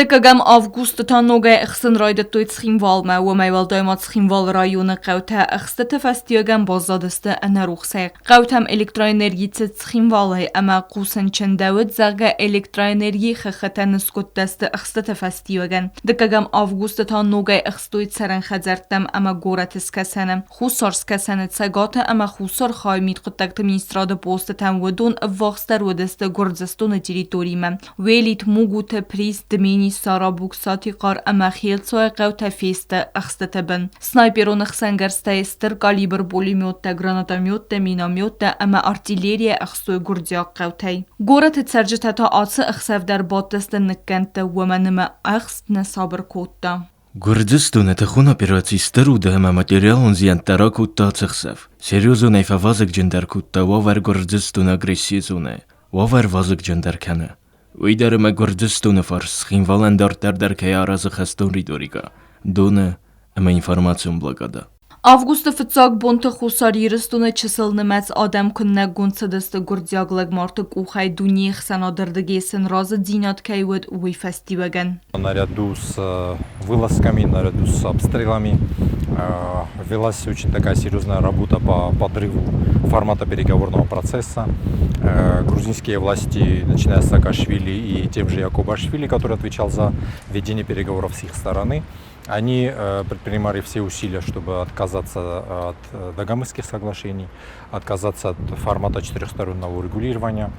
Dikagam avgust ta noga ixsin rayda toit schimval ma و ميوال دایمات schimval رایون قوته اخسته فستیگم بازدادسته انروخسه قوتم الکترانرژی schimval اما قوسن چندود زغه الکترانرژی خخته نسکت دست اخسته فستیگن دکagam avgust ta noga اخستویت سرن خزرتم اما گورت اسکسنم خوسار سکسنت سگات اما خوسار خایمید قطعت مینستراد پوست تم ودون واخستر ودست گرزستون تریتوریم ویلیت موگوت پریس دمینی سارا بوکساتی قار اما خیل سوی قوت فیست اخستت بن سنایپرون خسنگرسته استر کالیبر بولیمیوت گراناتامیوت مینامیوت اما ارتیلری اخستوی گرزیا قوتی گورت تسرجت تا آس اخسف در باتست نکنت ومنم اخست نصابر کوتا Gürcistan tăхун операций старуда ама материал он зиантара кутта цехсев. Серьезно найфавазык джендер кутта вавар Gürcistan агрессия зоны. Вавар вазык джендер кана. Уйдарыма Gürcistan фарс хинваландар тердер кая аразы хастон ридорика. Доны ама информацион благада. Avgust fıtsak bonta xusar yiristuna çısılnımaz adam künne gunsadıstı gurdyaglag martık uxay duniyek sanadırdı geysin razı dinat kayvud uy festivagan. Наряду с вылазками, наряду с обстрелами велась очень такая серьезная работа по подрыву формата переговорного процесса. Грузинские власти, начиная с Саакашвили и тем же Якубашвили, который отвечал за ведение переговоров с их стороны, они предпринимали все усилия, чтобы отказаться от Дагомысских соглашений, отказаться от формата четырехстороннего урегулирования.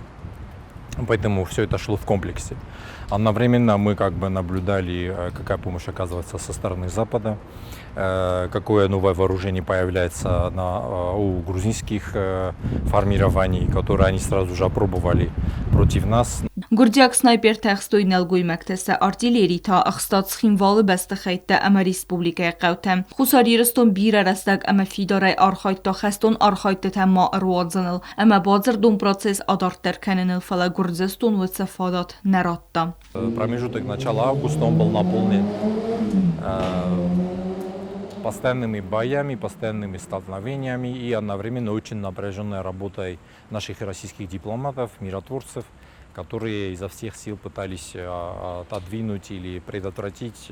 Поэтому все это шло в комплексе. Одновременно мы как бы наблюдали, какая помощь оказывается со стороны Запада, какое новое вооружение появляется у грузинских формирований, которые они сразу же опробовали против нас. Gurdiak snayper təxstoy nəlgoy məktəsə artilleri ta axstat schimvalı bəstə xəytdə əmə respublikaya qavtəm. Xusar yiristun bir arastak əmə fidaray arxaytda xəston arxaytda təmma arvadzanıl. Əmə bazır dun proces adartlar kənənil fala Gürcistan və səfadat nəratda. Промежуток начала августа он был наполнен постоянными боями, постоянными столкновениями и одновременно очень напряженной работой наших российских дипломатов, миротворцев, которые изо всех сил пытались отодвинуть или предотвратить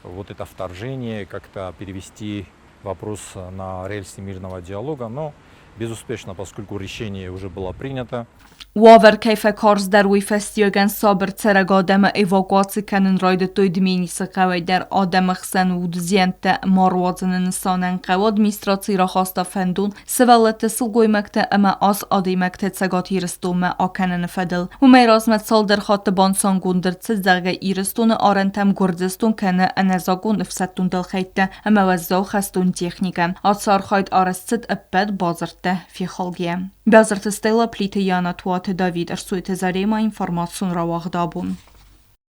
вот это вторжение, как-то перевести вопрос на рельсы мирного диалога, но безуспешно, поскольку решение уже было принято. Waver kayfa karz در وی فستیگن صابر ترگ آدم ایواقواتی کنن راید توی دمینی سقوی در آدم خسن ود زینت ماروازن نسانن قواد میستراتی را خواستا فندون سوالت سلگوی مکت اما آس آدی مکت سگات ایرستوم آکنن فدل و میرازمت سال در خاط بانسان گوندر تزدرگ ایرستون آرنتم گردستون کنه انزاگون افستون دل خیده اما وزاو خستون تیخنیگن آتسار خاید آرستد ابد بازرته فی خالگیم. بازرت استیلا پلیت یانت وات داوید ارسویت زریم اینفورماسیون را واخدابون.